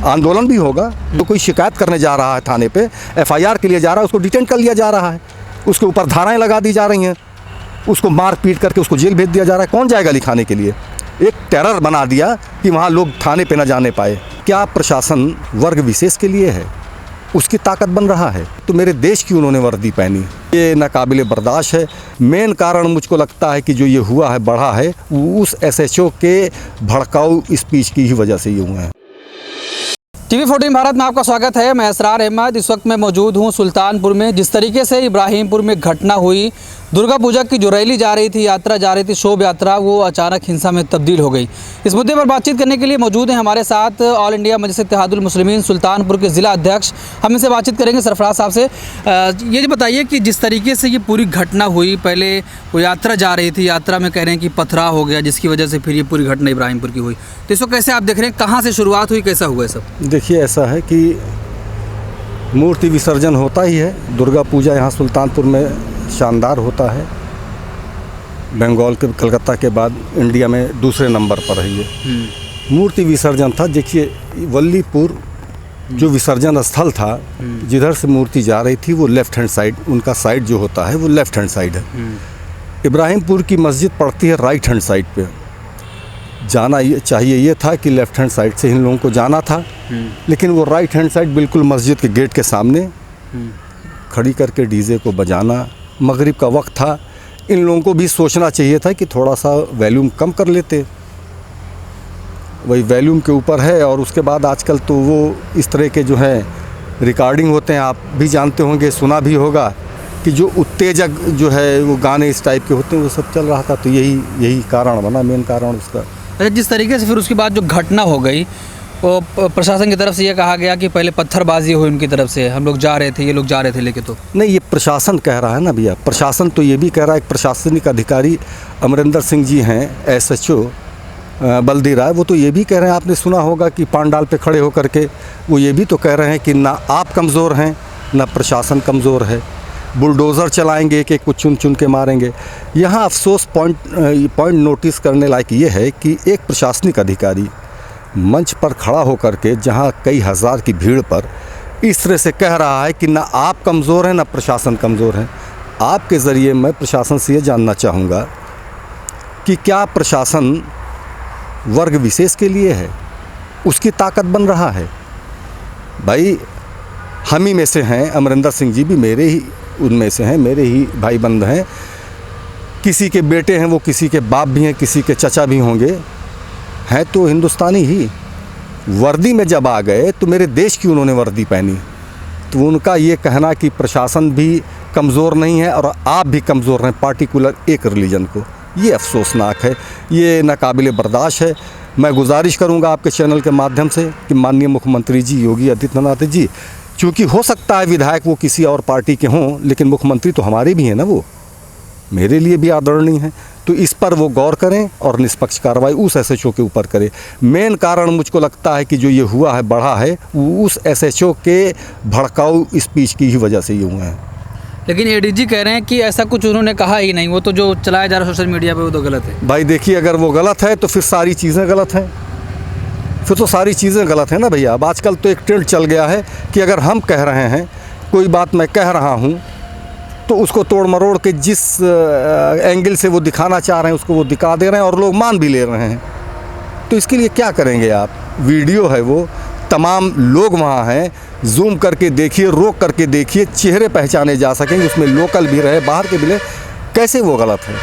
आंदोलन भी होगा। तो कोई शिकायत करने जा रहा है थाने पे, FIR के लिए जा रहा है, उसको डिटेन कर लिया जा रहा है, उसके ऊपर धाराएं लगा दी जा रही हैं, उसको मार पीट करके उसको जेल भेज दिया जा रहा है। कौन जाएगा लिखाने के लिए? एक टेरर बना दिया कि वहाँ लोग थाने पे ना जाने पाए। क्या प्रशासन वर्ग विशेष के लिए है? उसकी ताकत बन रहा है। तो मेरे देश की उन्होंने वर्दी पहनी, ये नाकाबिले बर्दाश्त है। मेन कारण मुझको लगता है कि जो ये हुआ है, बढ़ा है, वो उस SHO के भड़काऊ स्पीच की ही वजह से ये हुआ है। TV14 भारत में आपका स्वागत है। मैं असरार अहमद। इस वक्त मैं मौजूद हूं सुल्तानपुर में। जिस तरीके से इब्राहिमपुर में घटना हुई, दुर्गा पूजा की जो रैली जा रही थी, यात्रा जा रही थी, शोभा यात्रा, वो अचानक हिंसा में तब्दील हो गई। इस मुद्दे पर बातचीत करने के लिए मौजूद हैं हमारे साथ ऑल इंडिया मजलिस इत्तेहादुल मुस्लिमीन सुल्तानपुर के ज़िला अध्यक्ष। हम इनसे बातचीत करेंगे सरफराज साहब से। ये बताइए कि जिस तरीके से ये पूरी घटना हुई, पहले वो यात्रा जा रही थी, यात्रा में कह रहे हैं कि पथराव हो गया, जिसकी वजह से फिर ये पूरी घटना इब्राहिमपुर की हुई। तो इसको कैसे आप देख रहे हैं, कहाँ से शुरुआत हुई, कैसा हुआ सब? देखिए, ऐसा है कि मूर्ति विसर्जन होता ही है। दुर्गा पूजा यहाँ सुल्तानपुर में शानदार होता है। बंगाल के कलकत्ता के बाद इंडिया में दूसरे नंबर पर है ये। मूर्ति विसर्जन था। देखिए, वल्लीपुर जो विसर्जन स्थल था, जिधर से मूर्ति जा रही थी, वो लेफ़्ट हैंड साइड, उनका साइड जो होता है वो लेफ़्ट हैंड साइड है। इब्राहिमपुर की मस्जिद पड़ती है राइट हैंड साइड पे। जाना ये चाहिए, ये था कि लेफ़्ट हैंड साइड से इन लोगों को जाना था, लेकिन वो राइट हैंड साइड बिल्कुल मस्जिद के गेट के सामने खड़ी करके डीजे को बजाना। मगरिब का वक्त था, इन लोगों को भी सोचना चाहिए था कि थोड़ा सा वॉल्यूम कम कर लेते। वही वॉल्यूम के ऊपर है। और उसके बाद आजकल तो वो इस तरह के जो हैं रिकॉर्डिंग होते हैं, आप भी जानते होंगे, सुना भी होगा, कि जो उत्तेजक जो है वो गाने इस टाइप के होते हैं, वो सब चल रहा था। तो यही कारण बना, मेन कारण उसका। अच्छा, जिस तरीके से फिर उसके बाद जो घटना हो गई, वो प्रशासन की तरफ से ये कहा गया कि पहले पत्थरबाजी हुई उनकी तरफ से, हम लोग जा रहे थे, ये लोग जा रहे थे लेके। तो नहीं, ये प्रशासन कह रहा है ना भैया। प्रशासन तो ये भी कह रहा है, एक प्रशासनिक अधिकारी अमरिंदर सिंह जी हैं, SHO बल्दी राय, वो तो ये भी कह रहे हैं, आपने सुना होगा कि पांडाल पे खड़े होकर के वो ये भी तो कह रहे हैं कि ना आप कमज़ोर हैं, ना प्रशासन कमज़ोर है, बुलडोज़र चलाएंगे, एक एक को चुन चुन के मारेंगे। यहाँ अफसोस पॉइंट नोटिस करने लायक ये है कि एक प्रशासनिक अधिकारी मंच पर खड़ा होकर के, जहाँ कई हज़ार की भीड़ पर, इस तरह से कह रहा है कि ना आप कमज़ोर हैं, ना प्रशासन कमज़ोर है। आपके ज़रिए मैं प्रशासन से ये जानना चाहूँगा कि क्या प्रशासन वर्ग विशेष के लिए है? उसकी ताकत बन रहा है। भाई, हम ही में से हैं, अमरिंदर सिंह जी भी मेरे ही उनमें से हैं, मेरे ही भाई बंद हैं। किसी के बेटे हैं, वो किसी के बाप भी हैं, किसी के चचा भी होंगे, हैं तो हिंदुस्तानी ही। वर्दी में जब आ गए तो मेरे देश की उन्होंने वर्दी पहनी। तो उनका ये कहना कि प्रशासन भी कमज़ोर नहीं है और आप भी कमज़ोर हैं पार्टिकुलर एक रिलीजन को, ये अफसोसनाक है, ये नाकाबिले बर्दाश्त है। मैं गुजारिश करूंगा आपके चैनल के माध्यम से कि माननीय मुख्यमंत्री जी योगी आदित्यनाथ जी, चूँकि हो सकता है विधायक वो किसी और पार्टी के हों, लेकिन मुख्यमंत्री तो हमारे भी हैं ना, वो मेरे लिए भी आदरणीय है। तो इस पर वो गौर करें और निष्पक्ष कार्रवाई उस SHO के ऊपर करें। मेन कारण मुझको लगता है कि जो ये हुआ है, बढ़ा है, वो उस SHO के भड़काऊ स्पीच की ही वजह से ये हुआ है। लेकिन ADG कह रहे हैं कि ऐसा कुछ उन्होंने कहा ही नहीं, वो तो जो चलाया जा रहा है सोशल मीडिया पे वो तो गलत है। भाई देखिए, अगर वो गलत है तो फिर सारी चीज़ें गलत हैं, फिर तो सारी चीज़ें गलत हैं ना भैया। अब आजकल तो एक ट्रेंड चल गया है कि अगर हम कह रहे हैं, कोई बात मैं कह रहा हूँ, तो उसको तोड़ मरोड़ के जिस एंगल से वो दिखाना चाह रहे हैं उसको वो दिखा दे रहे हैं और लोग मान भी ले रहे हैं। तो इसके लिए क्या करेंगे आप? वीडियो है वो, तमाम लोग वहाँ हैं, जूम करके देखिए, रोक करके देखिए, चेहरे पहचाने जा सकेंगे, उसमें लोकल भी रहे, बाहर के भी रहे, कैसे वो गलत है?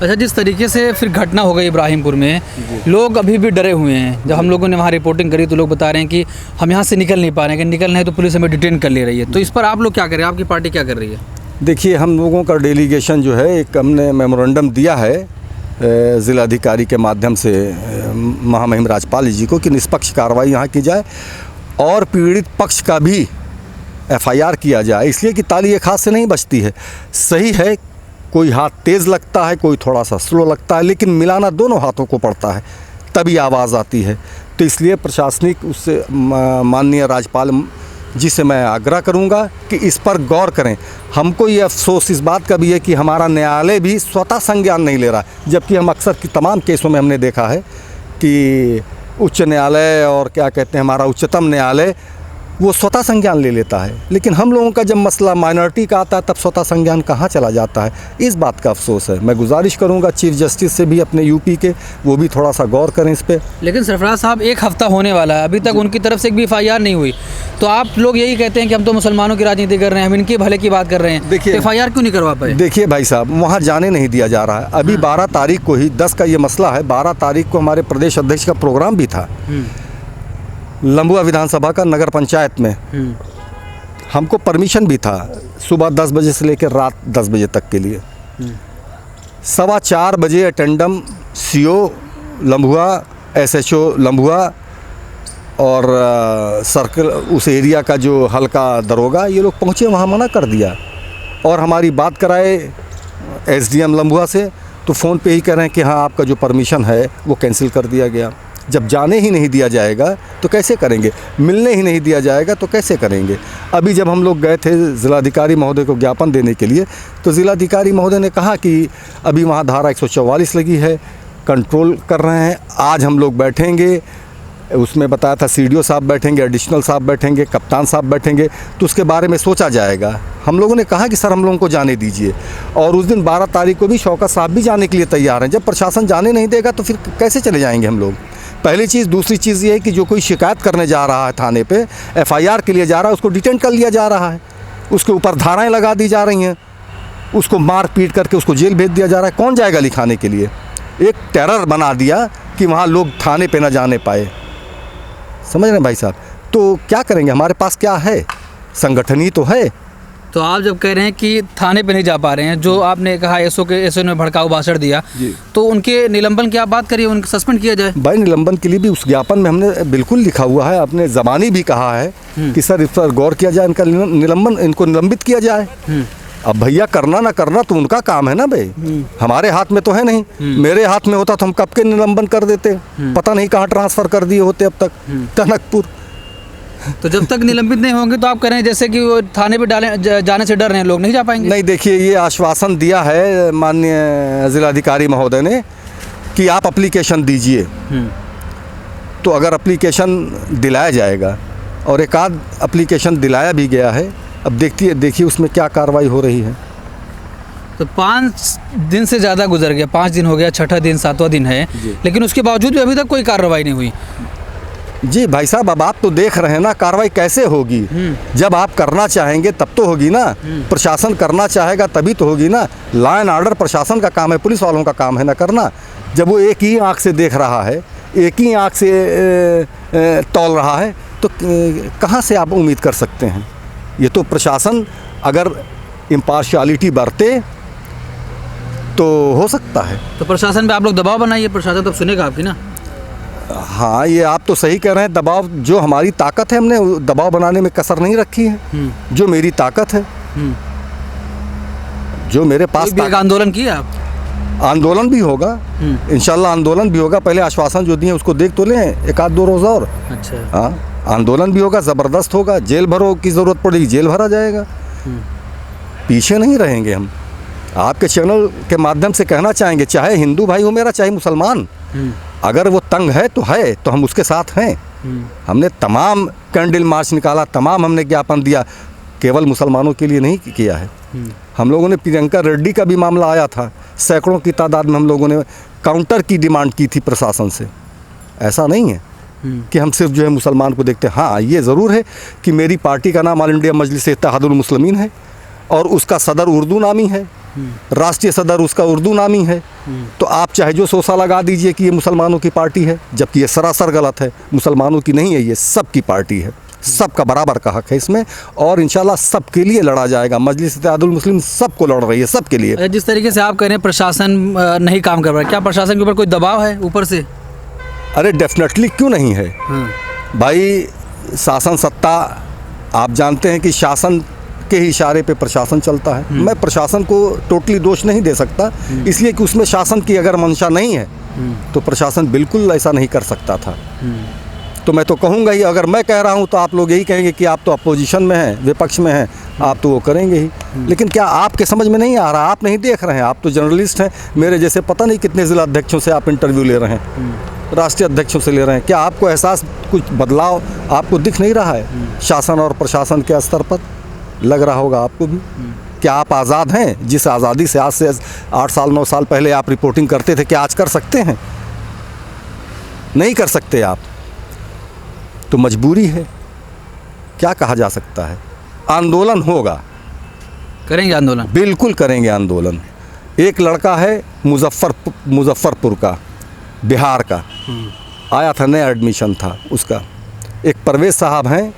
अच्छा, जिस तरीके से फिर घटना हो गई इब्राहिमपुर में, लोग अभी भी डरे हुए हैं। जब हम लोगों ने वहाँ रिपोर्टिंग करी तो लोग बता रहे हैं कि हम यहाँ से निकल नहीं पा रहे हैं, कि निकलना है तो पुलिस हमें डिटेन कर ले रही है। तो इस पर आप लोग क्या कर रहे हैं, आपकी पार्टी क्या कर रही है? देखिए, हम लोगों का डेलीगेशन जो है, एक हमने मेमोरेंडम दिया है ज़िलाधिकारी के माध्यम से महामहिम राज्यपाल जी को कि निष्पक्ष कार्रवाई यहाँ की जाए और पीड़ित पक्ष का भी FIR किया जाए, इसलिए कि ताली एक हाथ से नहीं बचती है। सही है, कोई हाथ तेज़ लगता है, कोई थोड़ा सा स्लो लगता है, लेकिन मिलाना दोनों हाथों को पड़ता है, तभी आवाज़ आती है। तो इसलिए प्रशासनिक उससे माननीय राज्यपाल जी से मैं आग्रह करूंगा कि इस पर गौर करें। हमको ये अफसोस इस बात का भी है कि हमारा न्यायालय भी स्वतः संज्ञान नहीं ले रहा, जबकि हम अक्सर की तमाम केसों में हमने देखा है कि उच्च न्यायालय और क्या कहते हैं हमारा उच्चतम न्यायालय वो स्वतः संज्ञान ले लेता है, लेकिन हम लोगों का जब मसला माइनॉरिटी का आता है तब स्वतः संज्ञान कहाँ चला जाता है। इस बात का अफसोस है। मैं गुजारिश करूँगा चीफ जस्टिस से भी अपने यूपी के, वो भी थोड़ा सा गौर करें इस पर। लेकिन सरफराज साहब, एक हफ्ता होने वाला है, अभी तक उनकी तरफ से एक भी FIR नहीं हुई, तो आप लोग यही कहते हैं कि हम तो मुसलमानों की राजनीति कर रहे हैं, हम इनके भले की बात कर रहे हैं, देखिए FIR क्यों नहीं करवा पाए? देखिए भाई साहब, वहाँ जाने नहीं दिया जा रहा है। अभी 12 तारीख को ही 10 का ये मसला है, 12 तारीख को हमारे प्रदेश अध्यक्ष का प्रोग्राम भी था लंबुआ विधानसभा का नगर पंचायत में। हमको परमिशन भी था सुबह 10 बजे से लेकर रात 10 बजे तक के लिए। 4:15 बजे अटेंडम CO लंबुआ, SHO लंबुआ और सर्कल उस एरिया का जो हल्का दरोगा, ये लोग पहुँचे, वहाँ मना कर दिया। और हमारी बात कराए SDM लंबुआ से तो फ़ोन पे ही कह रहे हैं कि हाँ आपका जो परमिशन है वो कैंसिल कर दिया गया। जब जाने ही नहीं दिया जाएगा तो कैसे करेंगे, मिलने ही नहीं दिया जाएगा तो कैसे करेंगे। अभी जब हम लोग गए थे ज़िलाधिकारी महोदय को ज्ञापन देने के लिए, तो ज़िलाधिकारी महोदय ने कहा कि अभी वहाँ धारा 144 लगी है, कंट्रोल कर रहे हैं। आज हम लोग बैठेंगे, उसमें बताया था CDO साहब बैठेंगे, एडिशनल साहब बैठेंगे, कप्तान साहब बैठेंगे, तो उसके बारे में सोचा जाएगा। हम लोगों ने कहा कि सर हम लोगों को जाने दीजिए, और उस दिन 12 तारीख को भी शौकत साहब भी जाने के लिए तैयार हैं। जब प्रशासन जाने नहीं देगा तो फिर कैसे चले जाएंगे हम लोग। पहली चीज़। दूसरी चीज़ ये है कि जो कोई शिकायत करने जा रहा है थाने पे, FIR के लिए जा रहा है, उसको डिटेन कर लिया जा रहा है, उसके ऊपर धाराएं लगा दी जा रही हैं, उसको मार पीट करके उसको जेल भेज दिया जा रहा है। कौन जाएगा लिखाने के लिए? एक टेरर बना दिया कि वहाँ लोग थाने पे ना जाने पाए। समझ रहे हैं भाई साहब? तो क्या करेंगे, हमारे पास क्या है, संगठन ही तो है। तो आप जब कह रहे हैं कि थाने पे नहीं जा पा रहे हैं, जो आपने कहा SO ने भड़काऊ भाषण दिया, तो उनके निलंबन की आप बात करिए, उनको सस्पेंड किया जाए। भाई निलंबन के लिए भी उस ज्ञापन में हमने बिल्कुल लिखा हुआ है, अपने ज़बानी भी कहा है कि सर इस पर गौर किया जाए, इनका निलंबन, इनको निलंबित किया जाए। अब भैया करना ना करना तो उनका काम है ना भाई, हमारे हाथ में तो है नहीं। मेरे हाथ में होता तो हम कब के निलंबन कर देते, पता नहीं कहाँ ट्रांसफ़र कर दिए होते अब तक, टनकपुर। तो जब तक निलंबित नहीं होंगे तो आप कह रहे हैं जैसे कि वो थाने पे जाने से डर रहे हैं लोग, नहीं जा पाएंगे? नहीं, देखिए ये आश्वासन दिया है माननीय जिलाधिकारी महोदय ने कि आप एप्लीकेशन दीजिए, तो अगर एप्लीकेशन दिलाया जाएगा, और एक आध एप्लीकेशन दिलाया भी गया है, अब देखिए उसमें क्या कार्रवाई हो रही है। तो 5 दिन से ज़्यादा गुजर गया, 5 दिन हो गया, 6ठा दिन 7वां दिन है, लेकिन उसके बावजूद भी अभी तक कोई कार्रवाई नहीं हुई। जी भाई साहब, अब आप तो देख रहे हैं ना कार्रवाई कैसे होगी। जब आप करना चाहेंगे तब तो होगी ना, प्रशासन करना चाहेगा तभी तो होगी ना। लॉ एंड ऑर्डर प्रशासन का काम है, पुलिस वालों का काम है ना करना। जब वो एक ही आंख से देख रहा है, एक ही आंख से तौल रहा है, तो कहाँ से आप उम्मीद कर सकते हैं। ये तो प्रशासन अगर इम्पार्शियलिटी बरते तो हो सकता है। तो प्रशासन पे आप लोग दबाव बनाइए, प्रशासन तब सुनेगा आपकी ना। हाँ, ये आप तो सही कह रहे हैं। दबाव, जो हमारी ताकत है, हमने दबाव बनाने में कसर नहीं रखी है। जो मेरी ताकत है, जो मेरे पास एक आंदोलन किया आप? आंदोलन भी होगा, इंशाल्लाह आंदोलन भी होगा। पहले आश्वासन जो दिए उसको देख तो लें, एक आध 2 रोज़ और। अच्छा। हाँ, आंदोलन भी होगा, ज़बरदस्त होगा। जेल भरो की ज़रूरत पड़ेगी, जेल भरा जाएगा। पीछे नहीं रहेंगे हम। आपके चैनल के माध्यम से कहना चाहेंगे, चाहे हिंदू भाई हो मेरा, चाहे मुसलमान, अगर वो तंग है तो हम उसके साथ हैं। हमने तमाम कैंडल मार्च निकाला, तमाम हमने ज्ञापन दिया, केवल मुसलमानों के लिए नहीं किया है। हम लोगों ने प्रियंका रेड्डी का भी मामला आया था, सैकड़ों की तादाद में हम लोगों ने काउंटर की डिमांड की थी प्रशासन से। ऐसा नहीं है कि हम सिर्फ जो है मुसलमान को देखते हैं। हाँ, ये ज़रूर है कि मेरी पार्टी का नाम ऑल इंडिया मजलिस इत्तेहादुल मुस्लिमीन है, और उसका सदर उर्दू नामी है, राष्ट्रीय सदर उसका उर्दू नामी है। तो आप चाहे जो सोसा लगा दीजिए कि ये मुसलमानों की पार्टी है, जबकि ये सरासर गलत है। मुसलमानों की नहीं है, ये सबकी पार्टी है, सबका बराबर का हक है इसमें, और इंशाल्लाह सबके लिए लड़ा जाएगा। मजलिस इत्तेहादुल मुस्लिम सबको लड़ रही है, सबके लिए। जिस तरीके से आप कह रहे हैं प्रशासन नहीं काम कर रहा है, क्या प्रशासन के ऊपर कोई दबाव है ऊपर से? अरे डेफिनेटली, क्यों नहीं है भाई। शासन सत्ता, आप जानते हैं कि शासन के ही इशारे पे प्रशासन चलता है। मैं प्रशासन को टोटली दोष नहीं दे सकता, इसलिए कि उसमें शासन की अगर मंशा नहीं है तो प्रशासन बिल्कुल ऐसा नहीं कर सकता था। तो मैं तो कहूँगा ही, अगर मैं कह रहा हूँ तो आप लोग यही कहेंगे कि आप तो अपोजिशन में हैं, विपक्ष में हैं, आप तो वो करेंगे ही। लेकिन क्या आपके समझ में नहीं आ रहा? आप नहीं देख रहे हैं, आप तो जर्नलिस्ट हैं मेरे जैसे, पता नहीं कितने ज़िला अध्यक्षों से आप इंटरव्यू ले रहे हैं। राष्ट्रीय अध्यक्षों से ले रहे हैं। क्या आपको एहसास, कुछ बदलाव आपको दिख नहीं रहा है शासन और प्रशासन के स्तर पर? लग रहा होगा आपको भी। क्या आप आज़ाद हैं? जिस आज़ादी से आज से 8 साल 9 साल पहले आप रिपोर्टिंग करते थे, क्या आज कर सकते हैं? नहीं कर सकते आप। तो मजबूरी है, क्या कहा जा सकता है। आंदोलन होगा, करेंगे आंदोलन? बिल्कुल करेंगे आंदोलन। एक लड़का है मुजफ्फरपुर का, बिहार का, आया था, नया एडमिशन था उसका। एक परवेज़ साहब हैं,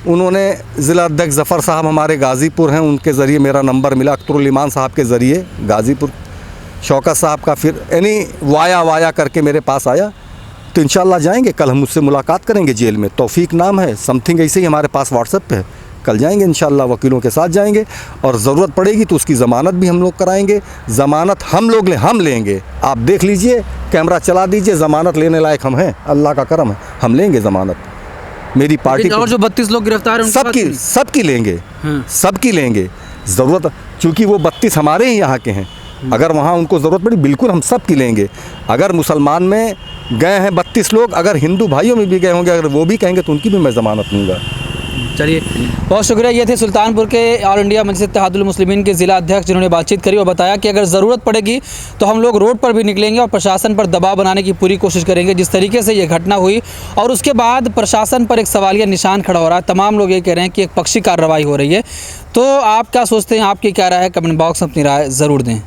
उन्होंने ज़िला अध्यक्ष ज़फ़र साहब हमारे गाज़ीपुर हैं, उनके ज़रिए मेरा नंबर मिला। अख्तरुल ईमान साहब के ज़रिए गाज़ीपुर, शौकत साहब का, फिर यानी वाया करके मेरे पास आया। तो इंशाल्लाह जाएंगे, कल हम उससे मुलाकात करेंगे जेल में। तौफीक नाम है, समथिंग ऐसे ही हमारे पास व्हाट्सएप पे है। कल जाएंगे इंशाल्लाह, वकीलों के साथ जाएंगे, और ज़रूरत पड़ेगी तो उसकी ज़मानत भी हम लोग कराएंगे। ज़मानत हम लेंगे। आप देख लीजिए, कैमरा चला दीजिए, ज़मानत लेने लायक हम हैं, अल्लाह का करम है, हम लेंगे ज़मानत। मेरी पार्टी और जो 32 लोग गिरफ्तार हैं सबकी लेंगे, सबकी लेंगे। ज़रूरत, चूँकि वो 32 हमारे ही यहाँ के हैं, अगर वहाँ उनको ज़रूरत पड़ी बिल्कुल हम सबकी लेंगे। अगर मुसलमान में गए हैं 32 लोग, अगर हिंदू भाइयों में भी गए होंगे, अगर वो भी कहेंगे तो उनकी भी मैं ज़मानत लूँगा। चलिए, बहुत शुक्रिया। ये थे सुल्तानपुर के ऑल इंडिया मजलिस इत्तेहादुल मुस्लिमीन के ज़िला अध्यक्ष, जिन्होंने बातचीत करी और बताया कि अगर ज़रूरत पड़ेगी तो हम लोग रोड पर भी निकलेंगे और प्रशासन पर दबाव बनाने की पूरी कोशिश करेंगे। जिस तरीके से ये घटना हुई और उसके बाद प्रशासन पर एक सवालिया निशान खड़ा हो रहा है, तमाम लोग ये कह रहे हैं कि एक पक्षी कार्रवाई हो रही है। तो आप क्या सोचते हैं, आपकी क्या राय है? कमेंट बॉक्स में अपनी राय ज़रूर दें।